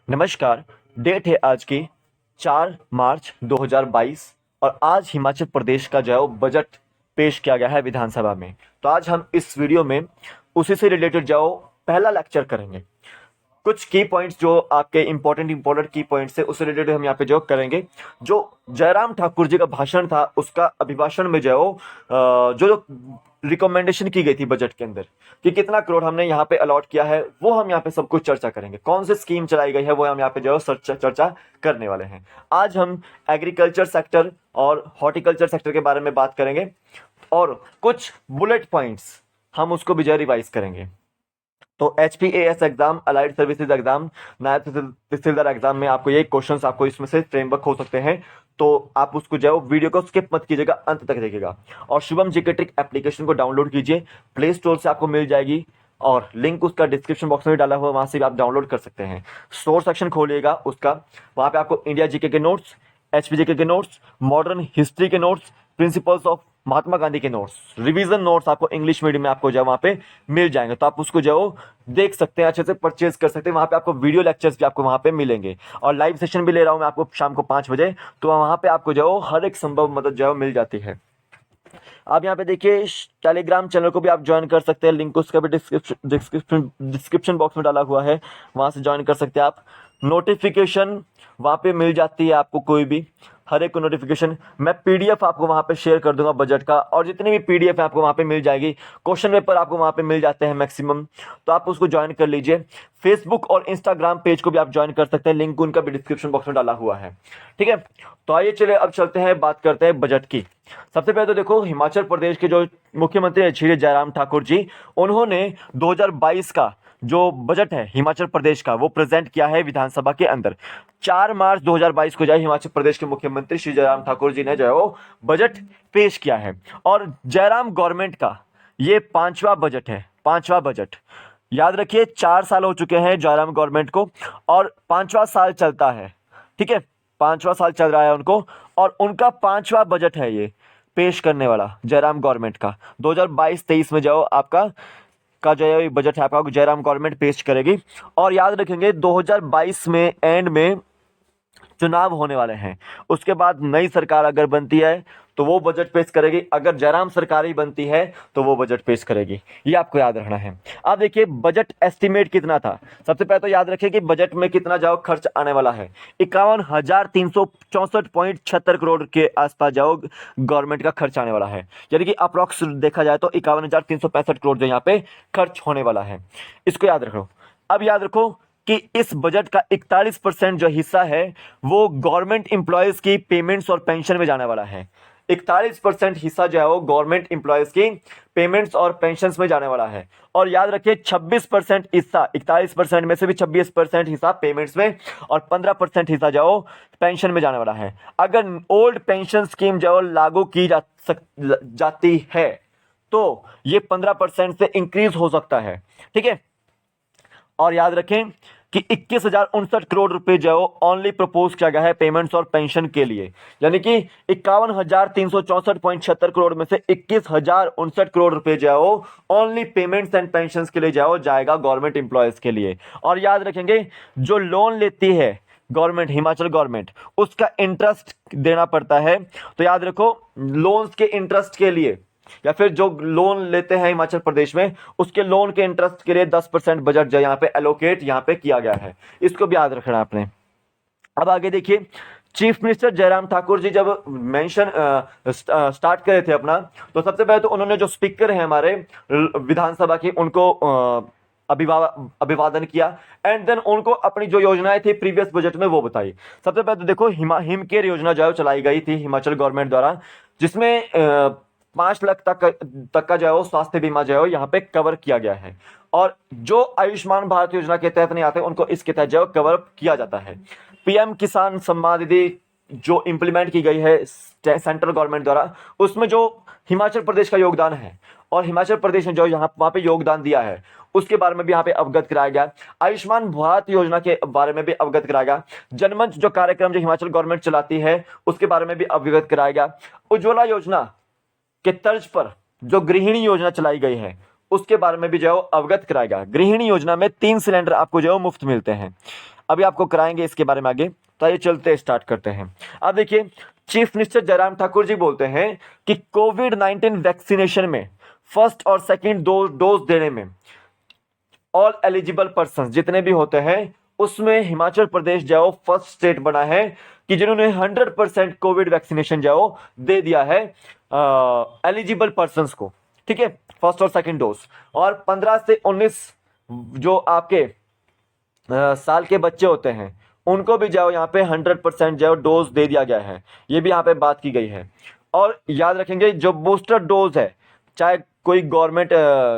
नमस्कार। डेट है आज की 4 मार्च 2022 और आज हिमाचल प्रदेश का जो है वो बजट पेश किया गया है विधानसभा में। तो आज हम इस वीडियो में उसी से रिलेटेड जो पहला लेक्चर करेंगे। कुछ की पॉइंट्स जो आपके इंपॉर्टेंट की पॉइंट्स है उससे रिलेटेड हम यहाँ पे जो करेंगे। जो जयराम ठाकुर जी का भाषण था उसका अभिभाषण में जो रिकमेंडेशन की गई थी बजट के अंदर कि कितना करोड़ हमने यहाँ पे अलॉट किया है, वो हम यहाँ पे सब कुछ चर्चा करेंगे। कौन सी स्कीम चलाई गई है वो हम यहाँ पे जो चर्चा करने वाले हैं। आज हम एग्रीकल्चर सेक्टर और हॉर्टिकल्चर सेक्टर के बारे में बात करेंगे और कुछ बुलेट पॉइंट्स हम उसको भी जो रिवाइज करेंगे। तो HPAS exam, allied services exam, नायब तहसीलदार एग्जाम में आपको ये क्वेश्चंस आपको इसमें से फ्रेमवर्क हो सकते हैं। तो आप उसको जो है वीडियो को स्किप मत कीजिएगा, अंत तक देखिएगा। और शुभम जीके ट्रिक एप्लीकेशन को डाउनलोड कीजिए, प्ले स्टोर से आपको मिल जाएगी और लिंक उसका डिस्क्रिप्शन बॉक्स में डाला हुआ, वहां से भी आप डाउनलोड कर सकते हैं। सोर्स सेक्शन खोलिएगा उसका, वहां पे आपको इंडिया जीके के नोट्स, HPJK के नोट्स, मॉडर्न हिस्ट्री के notes, principles of Mahatma Gandhi के नोट्स, रिवीजन नोट्स आपको इंग्लिश मीडियम में आपको जो वहां पे मिल जाएंगे। तो आप उसको जो देख सकते हैं, अच्छे से परचेज कर सकते हैं। वहां पे आपको वीडियो लेक्चर्स भी आपको वहां पे मिलेंगे और लाइव सेशन भी ले रहा हूं मैं आपको शाम को 5 बजे। तो वहां पे आपको जो हर एक संभव मदद जो मिल जाती है। आप यहाँ पे देखिए टेलीग्राम चैनल को भी आप ज्वाइन कर सकते हैं, लिंक उसका भी डिस्क्रिप्शन बॉक्स में डाला हुआ है, वहां से ज्वाइन कर सकते हैं आप। नोटिफिकेशन वहां पे मिल जाती है आपको, कोई भी हर एक को नोटिफिकेशन। मैं PDF आपको वहां पे शेयर कर दूंगा बजट का, और जितनी भी PDF है आपको वहां पे मिल जाएगी। क्वेश्चन पेपर आपको वहां पे मिल जाते हैं मैक्सिमम, तो आप उसको ज्वाइन कर लीजिए। फेसबुक और इंस्टाग्राम पेज को भी आप ज्वाइन कर सकते हैं, लिंक उनका भी डिस्क्रिप्शन बॉक्स में डाला हुआ है। ठीक है, तो आइए चले अब चलते हैं, बात करते हैं बजट की। सबसे पहले तो देखो, हिमाचल प्रदेश के जो मुख्यमंत्री हैं श्री जयराम ठाकुर जी, उन्होंने 2022 का जो बजट है हिमाचल प्रदेश का वो प्रेजेंट किया है विधानसभा के अंदर। 4 मार्च 2022 को जो हिमाचल प्रदेश के मुख्यमंत्री श्री जयराम ठाकुर जी ने जो है वो बजट पेश किया है। और जयराम गवर्नमेंट का ये 5वां बजट है, 5वां बजट। याद रखिए 4 साल हो चुके हैं जयराम गवर्नमेंट को और 5वां साल चलता है। ठीक है, 5वां साल चल रहा है उनको और उनका 5वां बजट है ये पेश करने वाला जयराम गवर्नमेंट का। 2022-23 में जो आपका जो है बजट है आपका जयराम गवर्नमेंट पेश करेगी। और याद रखेंगे 2022 में एंड में चुनाव होने वाले हैं, उसके बाद नई सरकार अगर बनती है तो वो बजट पेश करेगी, अगर जयराम सरकार ही बनती है तो वो बजट पेश करेगी। ये आपको याद रखना है। अब देखिए बजट एस्टिमेट कितना था। सबसे पहले तो याद रखिए कि बजट में कितना खर्च आने वाला है। 51,364.76 करोड़ के आसपास गवर्नमेंट का खर्च आने वाला है, यानी कि अप्रोक्स देखा जाए तो 51,365 करोड़ जो यहाँ पे खर्च होने वाला है। इसको याद रखो। अब याद रखो कि इस बजट का 41% जो हिस्सा है वो गवर्नमेंट इंप्लॉयज की पेमेंट्स और पेंशन में जाने वाला है। 41% हिस्सा जो है वो गवर्नमेंट इंप्लॉयज की पेमेंट्स और पेंशन में जाने वाला है। और याद रखिए 26% हिस्सा, 41% में से भी 26% हिस्सा पेमेंट्स में और 15% हिस्सा जो पेंशन में जाने वाला है। अगर ओल्ड पेंशन स्कीम जो लागू की जाती है तो ये 15% से इंक्रीज हो सकता है। ठीक है, और याद रखें कि 21,059 करोड़ रुपए जो ओनली प्रपोज किया गया है पेमेंट्स और पेंशन के लिए, यानी कि 51,364.76 करोड़ में से 21,059 करोड़ रुपए जो ओनली पेमेंट्स एंड पेंशन के लिए जाएगा गवर्नमेंट इंप्लॉयज के लिए। और याद रखेंगे जो लोन लेती है गवर्नमेंट, हिमाचल गवर्नमेंट, उसका इंटरेस्ट देना पड़ता है। तो याद रखो लोन्स के इंटरेस्ट के लिए या फिर जो लोन लेते हैं हिमाचल प्रदेश में उसके लोन के इंटरेस्ट के लिए 10% बजट जो यहाँ पे एलोकेट यहाँ पे किया गया है। इसको भी याद रखना आपने। अब आगे देखिए, चीफ मिनिस्टर जयराम ठाकुर जी जब मेंशन स्टार्ट करे थे अपना, तो सबसे पहले तो उन्होंने जो स्पीकर हैं हमारे विधानसभा के उनको अभिवादन किया एंड देन उनको अपनी जो योजनाएं थी प्रीवियस बजट में वो बताई। सबसे पहले तो देखो हिम केयर योजना जो चलाई गई थी हिमाचल गवर्नमेंट द्वारा, जिसमें 5 लाख तक का जो स्वास्थ्य बीमा जो यहाँ पे कवर किया गया है। और जो आयुष्मान भारत योजना के तहत नहीं आते उनको इसके तहत जो कवर किया जाता है। PM किसान सम्मान निधि जो इंप्लीमेंट की गई है सेंट्रल गवर्नमेंट द्वारा, उसमें जो हिमाचल प्रदेश का योगदान है और हिमाचल प्रदेश ने जो वहां पे योगदान दिया है उसके बारे में भी यहाँ पे अवगत कराया गया। आयुष्मान भारत योजना के बारे में भी अवगत कराया गया। जनमंच जो कार्यक्रम जो हिमाचल गवर्नमेंट चलाती है उसके बारे में भी अवगत कराया गया। उज्ज्वला योजना के तर्ज पर जो गृहिणी योजना चलाई गई है उसके बारे में भी जो अवगत कराया गया। गृहिणी योजना में 3 सिलेंडर आपको जो मुफ्त मिलते हैं। अभी आपको कराएंगे इसके बारे में आगे। तो आइए चलते स्टार्ट करते हैं। अब देखिए, चीफ मिनिस्टर जयराम ठाकुर जी बोलते हैं कि कोविड-19 वैक्सीनेशन में फर्स्ट और सेकंड डोज देने में ऑल एलिजिबल पर्सन जितने भी होते हैं उसमें हिमाचल प्रदेश जो फर्स्ट स्टेट बना है कि जिन्होंने 100% कोविड वैक्सीनेशन जो दे दिया है एलिजिबल पर्सन को। ठीक है, फर्स्ट और सेकंड डोज। और 15 से 19 जो आपके साल के बच्चे होते हैं उनको भी जाओ यहाँ पे 100% जो डोज दे दिया गया है, ये भी यहाँ पे बात की गई है। और याद रखेंगे जो बूस्टर डोज है, चाहे कोई गवर्नमेंट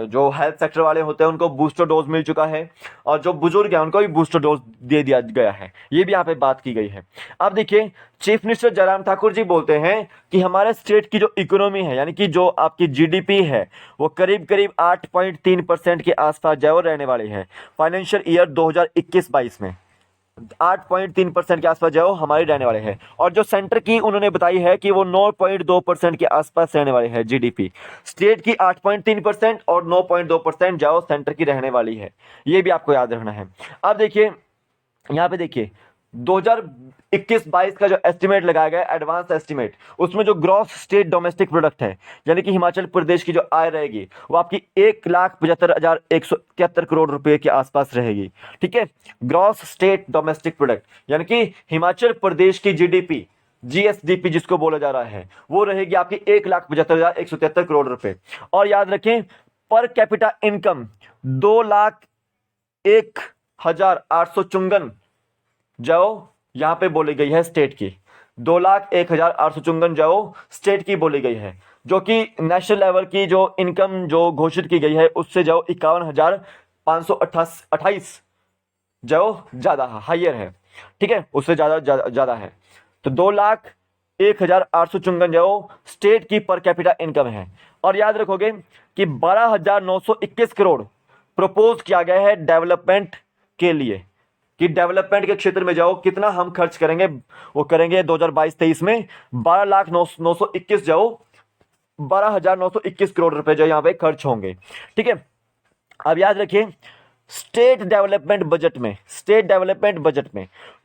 जो हेल्थ सेक्टर वाले होते हैं उनको बूस्टर डोज मिल चुका है और जो बुजुर्ग हैं उनको भी बूस्टर डोज दे दिया गया है, ये भी यहाँ पे बात की गई है। अब देखिए, चीफ मिनिस्टर जयराम ठाकुर जी बोलते हैं कि हमारे स्टेट की जो इकोनॉमी है यानी कि जो आपकी जीडीपी है वो करीब करीब 8.3% के आसपास जो रहने वाली है फाइनेंशियल ईयर 2021-22 में। 8.3% के आसपास जो हमारी रहने वाले हैं। और जो सेंटर की उन्होंने बताई है कि वो 9.2% के आसपास रहने वाले हैं जीडीपी। स्टेट की 8.3% और 9.2% जो सेंटर की रहने वाली है, ये भी आपको याद रखना है। अब देखिए, यहाँ पे देखिए 2021-22 का जो एस्टिमेट लगाया गया एडवांस एस्टिमेट, उसमें जो ग्रॉस स्टेट डोमेस्टिक प्रोडक्ट है यानी कि हिमाचल प्रदेश की जो आय रहेगी वो आपकी 1,75,173 करोड़ रुपए के आसपास रहेगी। ठीक है, ग्रॉस स्टेट डोमेस्टिक प्रोडक्ट यानी कि हिमाचल प्रदेश की जीडीपी, जीएसडीपी जिसको बोला जा रहा है, वो रहेगी आपकी 1,75,173 करोड़ रुपए। और याद रखें, पर कैपिटा इनकम 2,01,854 जो यहां पे बोली गई है स्टेट की, 2,01,854 जो स्टेट की बोली गई है, जो कि नेशनल लेवल की जो इनकम जो घोषित की गई है उससे जो 51,528 जो ज्यादा हाइयर है। ठीक है, उससे ज्यादा है। तो 2,01,854 जो स्टेट की पर कैपिटा इनकम है। और याद रखोगे कि 12,921 करोड़ प्रपोज किया गया है डेवलपमेंट के लिए, कि डेवलपमेंट के क्षेत्र में जाओ कितना हम खर्च करेंगे, वो करेंगे 2022-23 में 12,921 जाओ 12,921 करोड़ रुपए जो यहाँ पे खर्च होंगे। ठीक है, अब याद रखिए, स्टेट डेवलपमेंट बजट में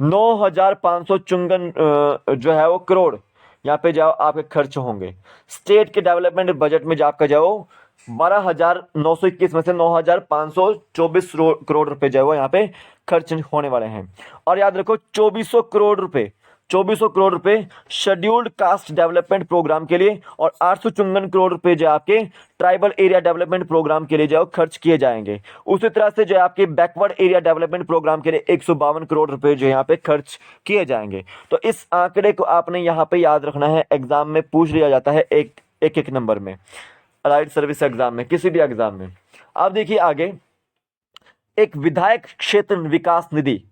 9,554 जो है वो करोड़ यहाँ पे जाओ आपके खर्च होंगे। स्टेट के डेवलपमेंट बजट में जो आपका जाओ 12,921 में से 9,524 करोड़ रुपए जो है वो यहाँ पे खर्च होने वाले हैं। और याद रखो 2400 करोड़ रुपए शेड्यूल्ड कास्ट डेवलपमेंट प्रोग्राम के लिए और 854 करोड़ रुपए जो आपके ट्राइबल एरिया डेवलपमेंट प्रोग्राम के लिए जो खर्च किए जाएंगे। उसी तरह से जो आपके बैकवर्ड एरिया डेवलपमेंट प्रोग्राम के लिए 152 करोड़ रुपए जो यहाँ पे खर्च किए जाएंगे। तो इस आंकड़े को आपने यहाँ पे याद रखना है, एग्जाम में पूछ लिया जाता है एक नंबर में, अलाइड सर्विस एग्जाम में, किसी भी एग्जाम में। अब देखिए आगे, एक विधायक क्षेत्र विकास निधि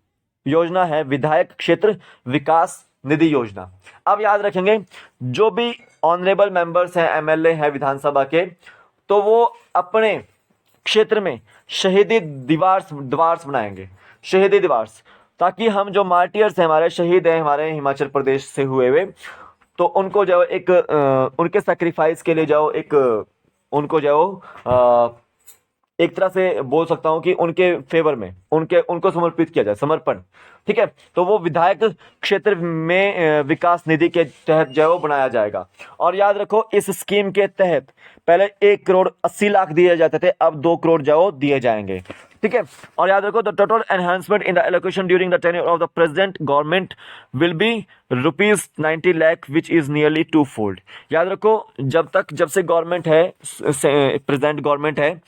योजना है, विधायक क्षेत्र विकास निधि योजना। अब याद रखेंगे, जो भी ऑनरेबल मेंबर्स हैं, एमएलए हैं विधानसभा के, तो वो अपने क्षेत्र में शहीदी दिवार्स बनाएंगे, शहीदी दिवार्स, ताकि हम जो मार्टियर्स हैं, हमारे शहीद हैं हमारे हिमाचल प्रदेश से हुए हुए, तो उनको जो एक उनके सैक्रिफाइस के लिए जो एक उनको जो एक तरह से बोल सकता हूं कि उनके फेवर में उनको समर्पित किया जाए, समर्पण। ठीक है, तो वो विधायक क्षेत्र में विकास निधि के तहत जो है वो बनाया जाएगा। और याद रखो, इस स्कीम के तहत पहले 1,80,00,000 दिए जाते थे, अब 2 करोड़ जो दिए जाएंगे। ठीक है, और याद रखो, the total enhancement in the allocation during the tenure of the present government will be ₹90 lakh which is nearly 2-fold। याद रखो, जब से गवर्नमेंट है, प्रेजेंट गवर्नमेंट है,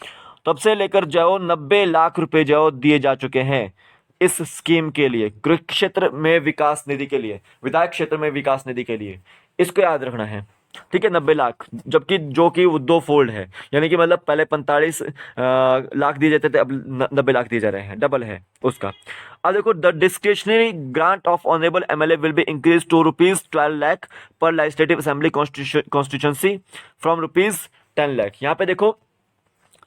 तब से लेकर जो 90 लाख रुपए जो दिए जा चुके हैं इस स्कीम के लिए, क्षेत्र में विकास निधि के लिए, विधायक क्षेत्र में विकास निधि के लिए। इसको याद रखना है। ठीक है, 90 लाख, जबकि जो कि 2-fold है, यानी कि मतलब पहले 45 लाख दिए जाते थे, अब 90 लाख दिए जा रहे हैं, डबल है उसका। अब देखो, the discretionary grant of honourable MLA will be increase to ₹12 lakh per legislative assembly constituency from ₹10 lakh. यहाँ पे देखो,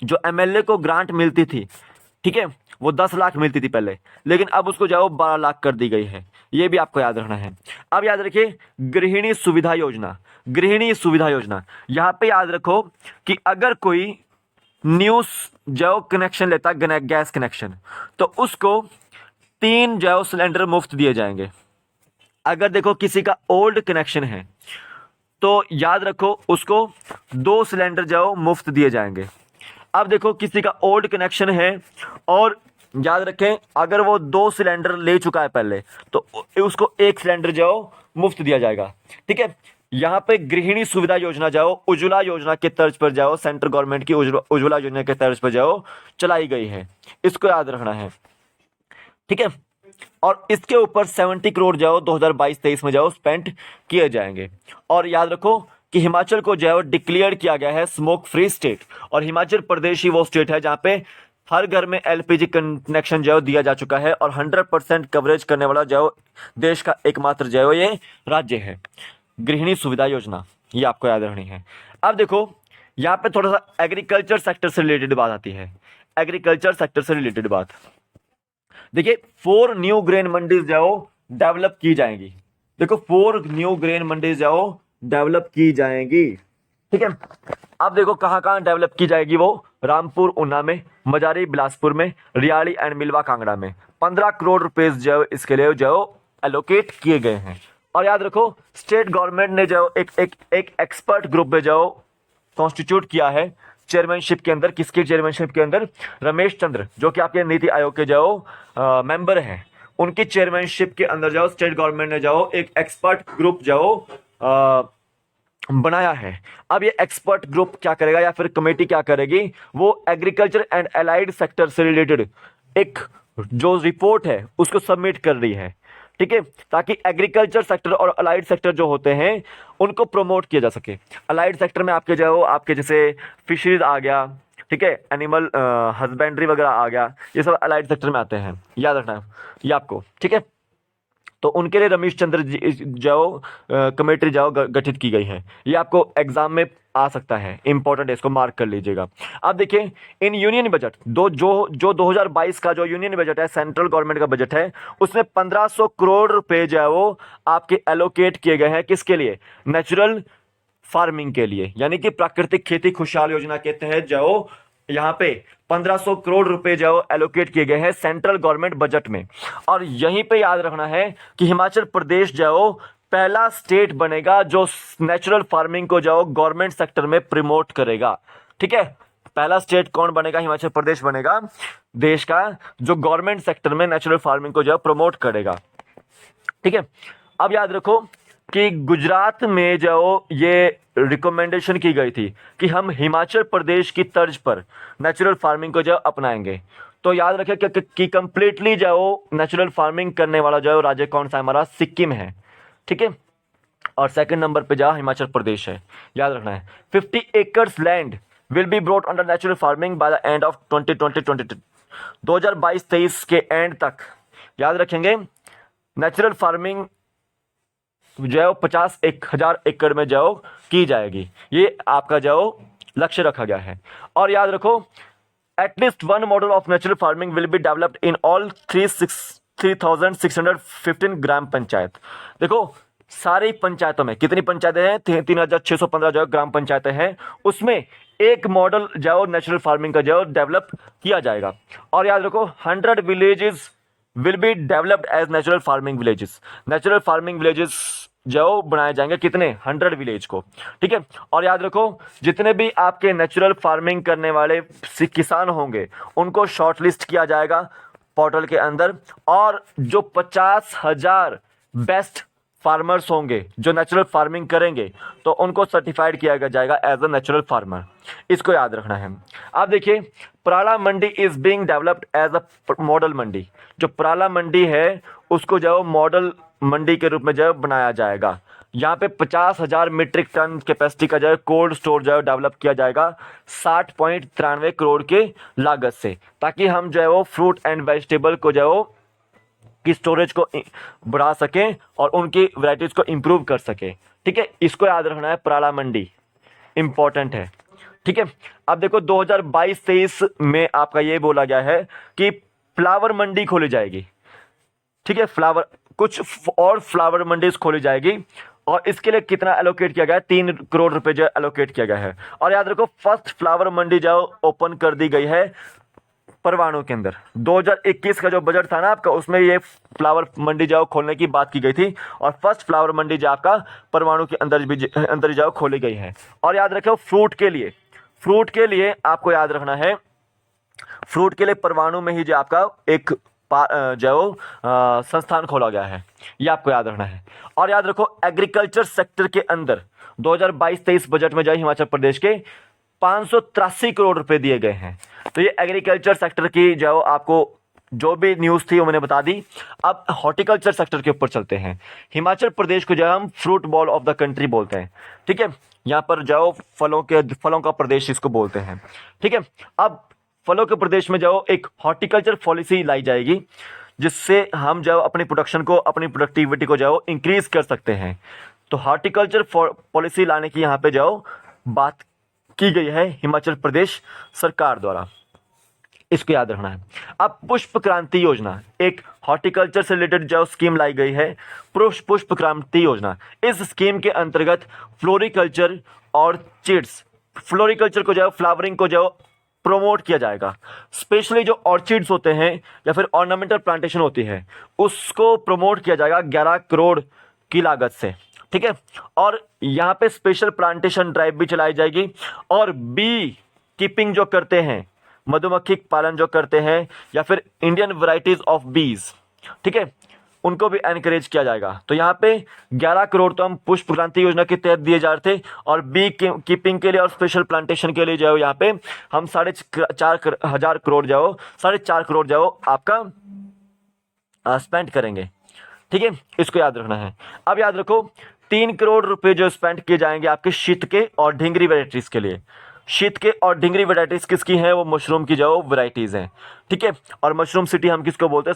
जो एमएलए को ग्रांट मिलती थी, ठीक है, वो 10 लाख मिलती थी पहले, लेकिन अब उसको जाओ 12 लाख कर दी गई है, ये भी आपको याद रखना है। अब याद रखिए, गृहिणी सुविधा योजना, यहां पे याद रखो कि अगर कोई न्यू जो कनेक्शन लेता गैस कनेक्शन, तो उसको 3 जो है वो सिलेंडर मुफ्त दिए जाएंगे। अगर देखो किसी का ओल्ड कनेक्शन है तो याद रखो उसको 2 सिलेंडर जो है वो मुफ्त दिए जाएंगे। अब देखो किसी का ओल्ड कनेक्शन है और याद रखें अगर वो 2 सिलेंडर ले चुका है पहले तो उसको 1 सिलेंडर जो है वो मुफ्त दिया जाएगा। ठीक है, यहाँ पे गृहिणी सुविधा योजना जाओ उज्ज्वला योजना के तर्ज पर जाओ, सेंट्रल गवर्नमेंट की उज्ज्वला योजना के तर्ज पर जाओ चलाई गई है, इसको याद रखना है। ठीक है, और इसके ऊपर 70 करोड़ जाओ 2022-23 में जाओ स्पेंड किए जाएंगे। और याद रखो कि हिमाचल को जो है डिक्लेयर किया गया है स्मोक फ्री स्टेट, और हिमाचल प्रदेश ही वो स्टेट है जहां पे हर घर में एलपीजी कनेक्शन जो है दिया जा चुका है और 100% कवरेज करने वाला जो देश का एकमात्र जो है ये राज्य है। गृहिणी सुविधा योजना ये आपको याद रखनी है। अब देखो यहाँ पे थोड़ा सा एग्रीकल्चर सेक्टर से रिलेटेड बात आती है। एग्रीकल्चर सेक्टर से रिलेटेड बात देखिए, 4 न्यू ग्रेन मंडीज जाओ डेवलप की जाएंगी। देखो 4 न्यू ग्रेन मंडीज जाओ डेवलप की जाएंगी। ठीक है, अब देखो कहां कहां डेवलप की जाएगी वो, रामपुर ऊना में, मजारी बिलासपुर में, रियाली एंड मिलवा कांगड़ा में। 15 करोड़ रुपए जो इसके लिए जो एलोकेट किए गए हैं। और याद रखो स्टेट गवर्नमेंट ने जो एक एक्सपर्ट ग्रुप में जो कॉन्स्टिट्यूट किया है चेयरमैनशिप के अंदर, किसके चेयरमैनशिप के अंदर, रमेश चंद्र जो कि आपके नीति आयोग के जो मेंबर हैं, उनकी चेयरमैनशिप के अंदर जाओ स्टेट गवर्नमेंट ने जाओ एक एक्सपर्ट ग्रुप जाओ बनाया है। अब ये एक्सपर्ट ग्रुप क्या करेगा या फिर कमेटी क्या करेगी, वो एग्रीकल्चर एंड एलाइड सेक्टर से रिलेटेड एक जो रिपोर्ट है उसको सबमिट कर रही है। ठीक है, ताकि एग्रीकल्चर सेक्टर और अलाइड सेक्टर जो होते हैं उनको प्रमोट किया जा सके। अलाइड सेक्टर में आपके जो आपके जैसे फिशरीज आ गया, ठीक है, एनिमल हस्बेंड्री वगैरह आ गया, ये सब अलाइड सेक्टर में आते हैं, याद रखना है ये आपको। ठीक है, तो उनके लिए रमेश चंद्र जो कमेटी जो गठित की गई है, ये आपको एग्जाम में आ सकता है, इंपॉर्टेंट है, इसको मार्क कर लीजिएगा। अब देखिए इन यूनियन बजट जो 2022 का जो यूनियन बजट है, सेंट्रल गवर्नमेंट का बजट है, उसमें 1500 करोड़ रुपए जो है वो आपके एलोकेट किए गए हैं। किसके लिए, नेचुरल फार्मिंग के लिए, यानी कि प्राकृतिक खेती खुशहाल योजना के तहत जो यहाँ पे 1500 करोड़ रुपए जो एलोकेट किए गए हैं सेंट्रल गवर्नमेंट बजट में। और यहीं पे याद रखना है कि हिमाचल प्रदेश जो पहला स्टेट बनेगा जो नेचुरल फार्मिंग को जो गवर्नमेंट सेक्टर में प्रमोट करेगा। ठीक है, पहला स्टेट कौन बनेगा, हिमाचल प्रदेश बनेगा देश का जो गवर्नमेंट सेक्टर में नेचुरल फार्मिंग को जो प्रमोट करेगा। ठीक है, अब याद रखो कि गुजरात में जो ये रिकमेंडेशन की गई थी कि हम हिमाचल प्रदेश की तर्ज पर नेचुरल फार्मिंग को जो अपनाएंगे, तो याद रखें कि कंप्लीटली जो नेचुरल फार्मिंग करने वाला जो राज्य कौन सा है, हमारा सिक्किम है। ठीक है, और सेकंड नंबर पे जहां हिमाचल प्रदेश है, याद रखना है। 50 acres land will be brought under natural farming by the end of 2022-23 के एंड तक, याद रखेंगे नेचुरल फार्मिंग जो है 50,000 एकड़ में जो की जाएगी, ये आपका जो लक्ष्य रखा गया है। और याद रखो at least 1 model of natural farming will be developed in all 3615 ग्राम पंचायत। देखो सारी पंचायतों में कितनी पंचायतें हैं, 3615 जो ग्राम पंचायतें हैं, उसमें एक मॉडल जो नेचुरल फार्मिंग का जो डेवलप किया जाएगा। और याद रखो 100 villages will be developed as natural farming villages. Natural farming villages जो बनाए जाएंगे कितने, 100 विलेज को। ठीक है, और याद रखो जितने भी आपके नेचुरल फार्मिंग करने वाले किसान होंगे उनको शॉर्टलिस्ट किया जाएगा पोर्टल के अंदर, और जो 50,000 बेस्ट फार्मर्स होंगे जो नेचुरल फार्मिंग करेंगे तो उनको सर्टिफाइड किया जाएगा एज अ नेचुरल फार्मर। इसको याद रखना है। अब देखिए Parala mandi is being developed as a model mandi. जो पराला मंडी है उसको जो मॉडल मंडी के रूप में जो बनाया जाएगा। यहाँ पे 50,000 मीट्रिक टन कैपेसिटी का जो है कोल्ड स्टोर जो है डेवलप किया जाएगा 60.93 करोड़ के लागत से, ताकि हम जो है वो फ्रूट एंड वेजिटेबल को जो है की स्टोरेज को बढ़ा सकें और उनकी वैरायटीज को इंप्रूव कर सकें। ठीक है, इसको याद रखना है, पराला मंडी इंपॉर्टेंट है। ठीक है, अब देखो 2022-23 में आपका ये बोला गया है कि फ्लावर मंडी खोली जाएगी। ठीक है, फ्लावर कुछ और फ्लावर मंडीज खोली जाएगी, और इसके लिए कितना एलोकेट किया गया है, 3 करोड़ रुपए जो एलोकेट किया गया है। और याद रखो फर्स्ट फ्लावर मंडी जो ओपन कर दी गई है परवाणु के अंदर 2021 का जो बजट था ना आपका, उसमें ये फ्लावर मंडी जाओ खोलने की बात की गई थी और फर्स्ट फ्लावर मंडी जो आपका परवाणु के अंदर जाओ खोली गई है। और याद रखो फ्रूट के लिए आपको याद रखना है, फ्रूट के लिए परवाणु में ही जो आपका एक जो संस्थान खोला गया है, ये आपको याद रखना है। और याद रखो एग्रीकल्चर सेक्टर के अंदर 2022-23 बजट में जो हिमाचल प्रदेश के 583 करोड़ रुपए दिए गए हैं। तो ये एग्रीकल्चर सेक्टर की जो आपको जो भी न्यूज़ थी वो मैंने बता दी। अब हॉर्टिकल्चर सेक्टर के ऊपर चलते हैं। हिमाचल प्रदेश को जो हम fruit ball of the country बोलते हैं, ठीक है। यहाँ पर जाओ फलों का प्रदेश इसको बोलते हैं, ठीक है। अब फलों के प्रदेश में जाओ एक हॉर्टिकल्चर पॉलिसी लाई जाएगी, जिससे हम जाओ अपनी प्रोडक्शन को, अपनी प्रोडक्टिविटी को जाओ इंक्रीज कर सकते हैं। तो हॉर्टिकल्चर पॉलिसी लाने की यहाँ पे जाओ बात की गई है हिमाचल प्रदेश सरकार द्वारा, इसको याद रखना है। अब पुष्प क्रांति योजना, एक हॉर्टिकल्चर से रिलेटेड जो स्कीम लाई गई है, पुष्प क्रांति योजना। इस स्कीम के अंतर्गत फ्लोरिकल्चर और चिड्स, फ्लोरिकल्चर को जाओ, फ्लावरिंग को जाओ प्रोमोट किया जाएगा। स्पेशली जो ऑर्चिड्स होते हैं या फिर ऑर्नामेंटल प्लांटेशन होती है, उसको प्रमोट किया जाएगा 11 करोड़ की लागत से, ठीक है। और यहाँ पे स्पेशल प्लांटेशन ड्राइव भी चलाई जाएगी। और बी कीपिंग जो करते हैं, मधुमक्खी पालन जो करते हैं, या फिर इंडियन वैरायटीज ऑफ बीज, ठीक है, उनको भी एनकरेज किया जाएगा। तो यहाँ पे 11 करोड़ तो हम पुष्प क्रांति योजना के तहत दिए जा रहे थे, और बी कीपिंग के लिए और स्पेशल प्लांटेशन के लिए जाओ यहाँ पे हम 4,500 करोड़ जाओ, 4.5 करोड़ जाओ आपका स्पेंड करेंगे, ठीक है। इसको याद रखना है। अब याद रखो 3 करोड़ रुपए जो स्पेंड किए जाएंगे आपके शीत के और ढिंगरी वेराइटीज के लिए। शीत के और ढिंगरी वेराइटीज किसकी हैं? वो मशरूम की जो वेराइटीज हैं, ठीक है। और मशरूम सिटी हम किसको बोलते हैं?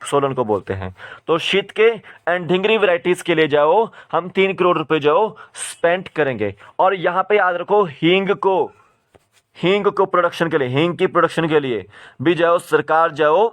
सोलन को बोलते हैं। तो शीत के एंड ढिंगरी वेराइटीज के लिए जाओ हम 3 करोड़ रुपए जाओ स्पेंड करेंगे। और यहाँ पे याद रखो हींग को प्रोडक्शन के लिए, हींग की प्रोडक्शन के लिए भी जाओ सरकार जाओ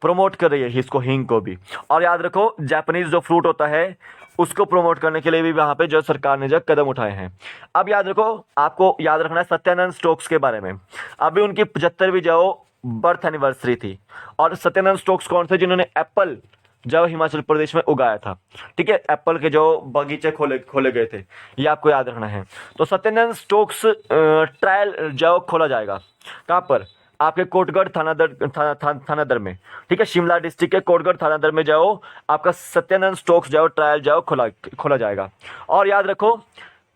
प्रमोट कर रही है इसको, हींग को भी। और याद रखो जापानीज जो फ्रूट होता है उसको प्रमोट करने के लिए भी वहां पे जो सरकार ने जो कदम उठाए हैं। अब याद रखो, आपको याद रखना है सत्यानंद स्टोक्स के बारे में। अभी उनकी 75वीं जो बर्थ एनिवर्सरी थी। और सत्यानंद स्टोक्स कौन थे? जिन्होंने एप्पल जो हिमाचल प्रदेश में उगाया था, ठीक है। एप्पल के जो बगीचे खोले गए थे, ये आपको याद रखना है। तो सत्यानंद स्टोक्स ट्रायल जो खोला जाएगा कहाँ पर? आपके कोटगढ़ थानादर में, ठीक है। शिमला डिस्ट्रिक्ट के कोटगढ़ थानादर में जाओ आपका सत्यानंद स्टोक्स जाओ ट्रायल जाओ खोला जाएगा। और याद रखो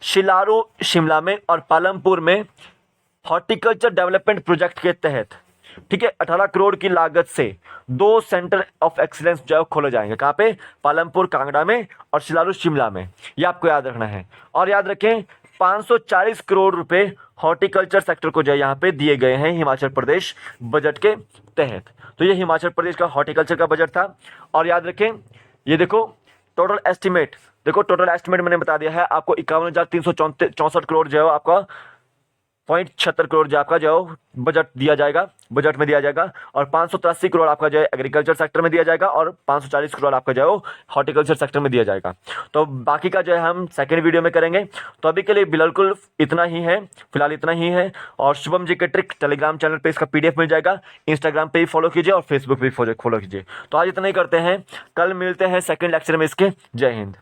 शिलारू शिमला में और पालमपुर में हॉर्टिकल्चर डेवलपमेंट प्रोजेक्ट के तहत, ठीक है, 18 करोड़ की लागत से 2 सेंटर ऑफ एक्सीलेंस जो खोले जाएंगे। कहाँ पे? पालमपुर कांगड़ा में और शिलारू शिमला में, ये आपको याद रखना है। और याद रखें 540 करोड़ रुपए हॉर्टिकल्चर सेक्टर को जो यहाँ पे दिए गए हैं हिमाचल प्रदेश बजट के तहत। तो ये हिमाचल प्रदेश का हॉर्टिकल्चर का बजट था। और याद रखें ये देखो टोटल एस्टिमेट, टोटल एस्टिमेट मैंने बता दिया है आपको 51,364 करोड़ जो है आपका 0.76 करोड़ जो आपका जो बजट में दिया जाएगा। और 583 करोड़ आपका जो है एग्रीकल्चर सेक्टर में दिया जाएगा और 540 करोड़ आपका जो है हॉर्टिकल्चर सेक्टर में दिया जाएगा। तो बाकी का जो है हम सेकेंड वीडियो में करेंगे। तो अभी के लिए बिल्कुल इतना ही है, फिलहाल इतना ही है। और शुभम जी के ट्रिक टेलीग्राम चैनल पे इसका PDF मिल जाएगा, इंस्टाग्राम पे भी फॉलो कीजिए और फेसबुक पे भी फॉलो कीजिए। तो आज इतना ही करते हैं, कल मिलते हैं सेकेंड लेक्चर में इसके। जय हिंद।